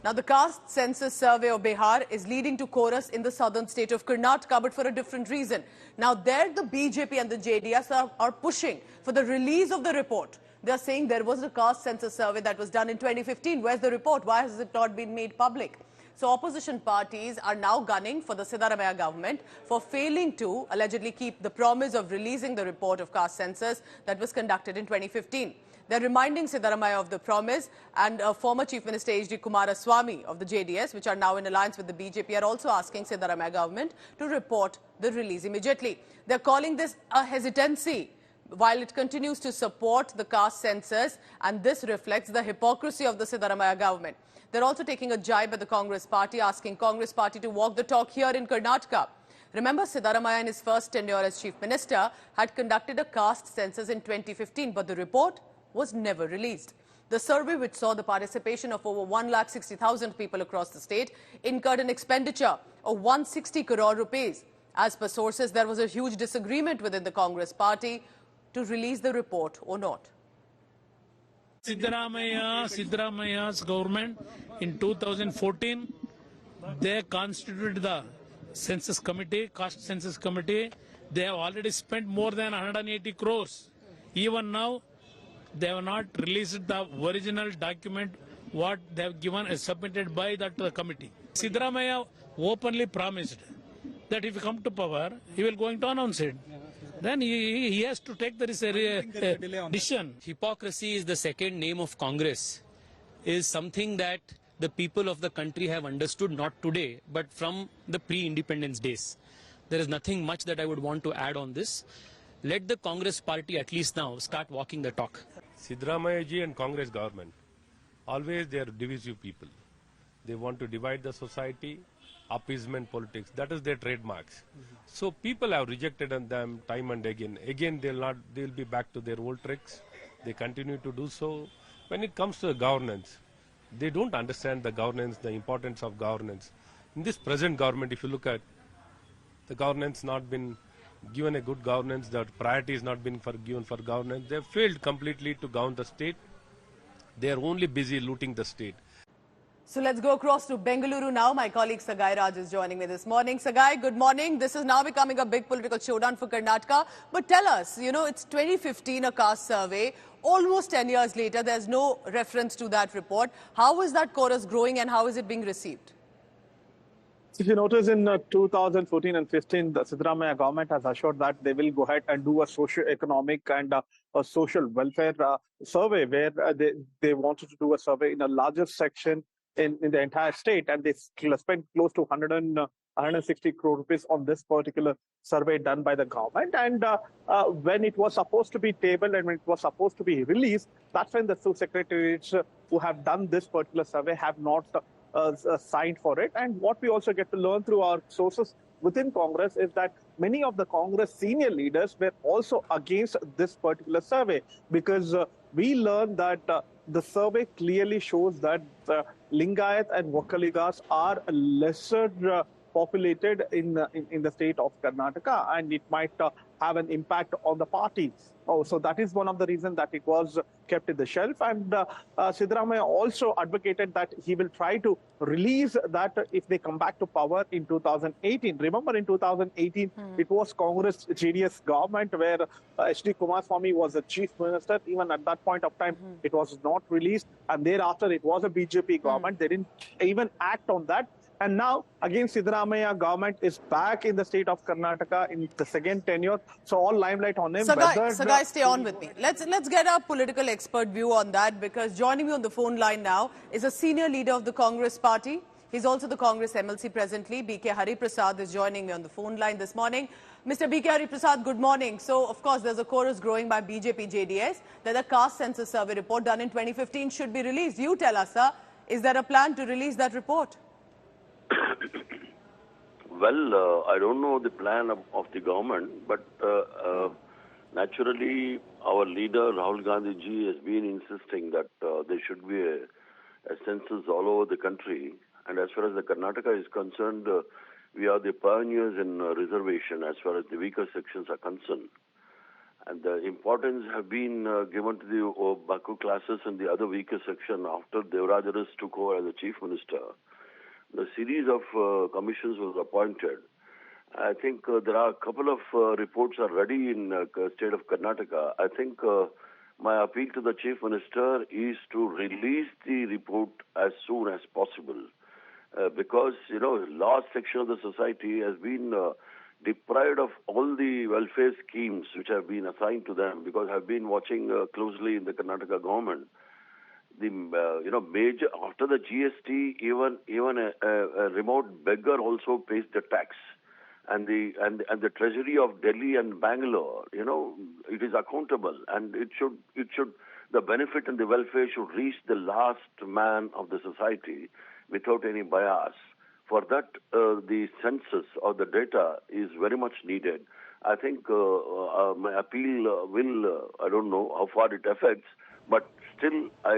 Now, the caste census survey of Bihar is leading to chorus in the southern state of Karnataka, but for a different reason. Now, there the BJP and the JDS are pushing for the release of the report. They are saying there was a caste census survey that was done in 2015. Where's the report? Why has it not been made public? So opposition parties are now gunning for the Sidda government for failing to allegedly keep the promise of releasing the report of caste census that was conducted in 2015. They're reminding Sidda of the promise, and former Chief Minister H.D. Kumaraswamy of the JDS, which are now in alliance with the BJP, are also asking Sidda government to report the release immediately. They're calling this a hesitancy while it continues to support the caste census, and this reflects the hypocrisy of the Sidda government. They're also taking a jibe at the Congress party, asking Congress party to walk the talk here in Karnataka. Remember, Sidda in his first tenure as Chief Minister had conducted a caste census in 2015, but the report was never released. The survey, which saw the participation of over 1,60,000 people across the state, incurred an expenditure of 160 crore rupees. As per sources, there was a huge disagreement within the Congress party to release the report or not. Siddaramaia's government in 2014, they constituted the census committee, caste census committee. They have already spent more than 180 crores. Even now, they have not released the original document what they have given as submitted by that committee. Siddaramaiah openly promised that if he come to power, he will going to announce it. Then he has to take the decision. Hypocrisy is the second name of Congress, is something that the people of the country have understood not today, but from the pre-independence days. There is nothing much that I would want to add on this. Let the Congress party at least now start walking the talk. Siddaramaiah ji and Congress government, always they are divisive people. They want to divide the society, appeasement politics, that is their trademarks. So people have rejected them time and again. Again they'll be back to their old tricks. They continue to do so. When it comes to governance, they don't understand the governance, the importance of governance. In this present government, if you look at the governance not been given a good governance, the priority has not been given for governance. They have failed completely to govern the state. They are only busy looting the state. So let's go across to Bengaluru now. My colleague Sagai Raj is joining me this morning. Sagai, good morning. This is now becoming a big political showdown for Karnataka. But tell us, it's 2015, a caste survey. Almost 10 years later, there's no reference to that report. How is that chorus growing and how is it being received? If you notice, in 2014 and 15, the Siddaramaiah government has assured that they will go ahead and do a socio-economic and a social welfare survey, where they wanted to do a survey in a larger section in the entire state, and they spent close to 160 crore rupees on this particular survey done by the government. And when it was supposed to be tabled and when it was supposed to be released, that's when the two secretariats who have done this particular survey have not signed for it. And what we also get to learn through our sources within Congress is that many of the Congress senior leaders were also against this particular survey, because we learned that the survey clearly shows that Lingayat and Vokkaligas are lesser populated in the state of Karnataka, and it might have an impact on the party. So that is one of the reasons that it was kept in the shelf. And Siddaramaiah also advocated that he will try to release that if they come back to power in 2018. Remember, in 2018, it was Congress JDS government where H.D. Kumaraswamy was the chief minister. Even at that point of time, it was not released. And thereafter, it was a BJP government. They didn't even act on that. And now, again, Siddaramaiah government is back in the state of Karnataka in the second tenure. So all limelight on him. Sagai, stay on with me. Let's get our political expert view on that, because joining me on the phone line now is a senior leader of the Congress party. He's also the Congress MLC presently. B.K. Hari Prasad is joining me on the phone line this morning. Mr. B.K. Hari Prasad, good morning. So, of course, there's a chorus growing by BJP JDS that the caste census survey report done in 2015 should be released. You tell us, sir, is there a plan to release that report? Well, I don't know the plan of the government, but naturally our leader Rahul Gandhi ji has been insisting that there should be a census all over the country. And as far as the Karnataka is concerned, we are the pioneers in reservation as far as the weaker sections are concerned. And the importance have been given to the Baku classes and the other weaker section after Devraj took over as the chief minister. The series of commissions was appointed. I think there are a couple of reports are ready in state of Karnataka. I think my appeal to the chief minister is to release the report as soon as possible, because large section of the society has been deprived of all the welfare schemes which have been assigned to them, because I've been watching closely in the Karnataka government. The major after the GST, even a remote beggar also pays the tax. And the treasury of Delhi and Bangalore, it is accountable, and it should the benefit and the welfare should reach the last man of the society without any bias. For that, the census or the data is very much needed. I think my appeal will I don't know how far it affects, but still I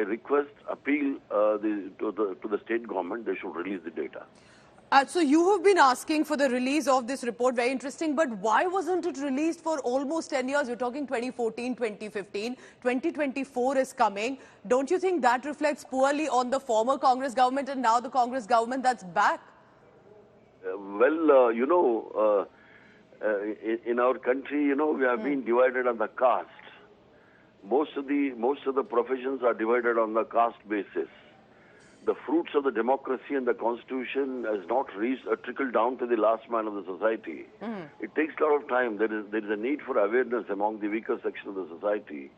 appeal to the state government, they should release the data. So you have been asking for the release of this report, very interesting, but why wasn't it released for almost 10 years? We're talking 2014, 2015, 2024 is coming. Don't you think that reflects poorly on the former Congress government and now the Congress government that's back? In our country, we have been divided on the caste. Most of the professions are divided on the caste basis. The fruits of the democracy and the constitution has not reached or trickled down to the last man of the society. It takes a lot of time. There is a need for awareness among the weaker section of the society.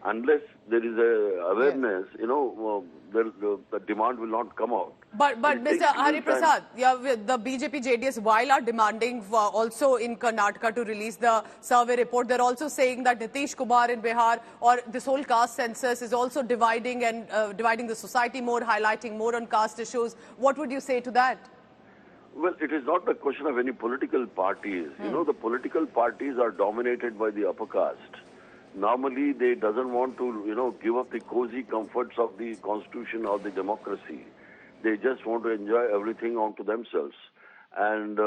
Unless there is a awareness, the demand will not come out. But Mr. Hari Prasad, the BJP JDS, while are demanding also in Karnataka to release the survey report, they're also saying that Nitish Kumar in Bihar or this whole caste census is also dividing the society more, highlighting more on caste issues. What would you say to that? Well, it is not a question of any political parties. The political parties are dominated by the upper caste. Normally, they doesn't want to, give up the cozy comforts of the constitution or the democracy. They just want to enjoy everything onto themselves. And,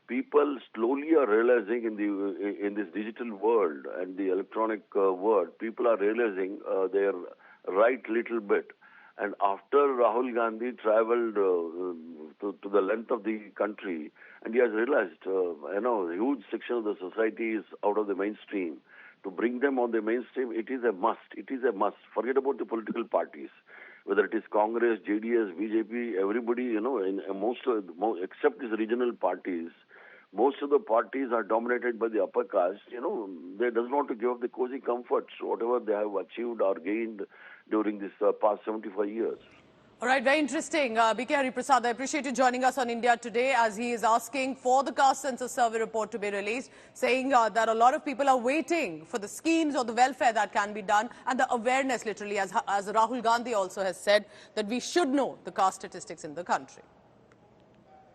people slowly are realizing in this digital world and the electronic world, people are realizing their right little bit. And after Rahul Gandhi traveled to the length of the country, and he has realized, a huge section of the society is out of the mainstream. To bring them on the mainstream, it is a must. It is a must. Forget about the political parties, whether it is Congress, JDS, BJP, everybody, except these regional parties, most of the parties are dominated by the upper caste. They doesn't want to give up the cozy comforts, whatever they have achieved or gained during this past 75 years. All right, very interesting. B.K. Hari Prasad, I appreciate you joining us on India Today as he is asking for the caste census survey report to be released, saying that a lot of people are waiting for the schemes or the welfare that can be done and the awareness, literally, as Rahul Gandhi also has said, that we should know the caste statistics in the country.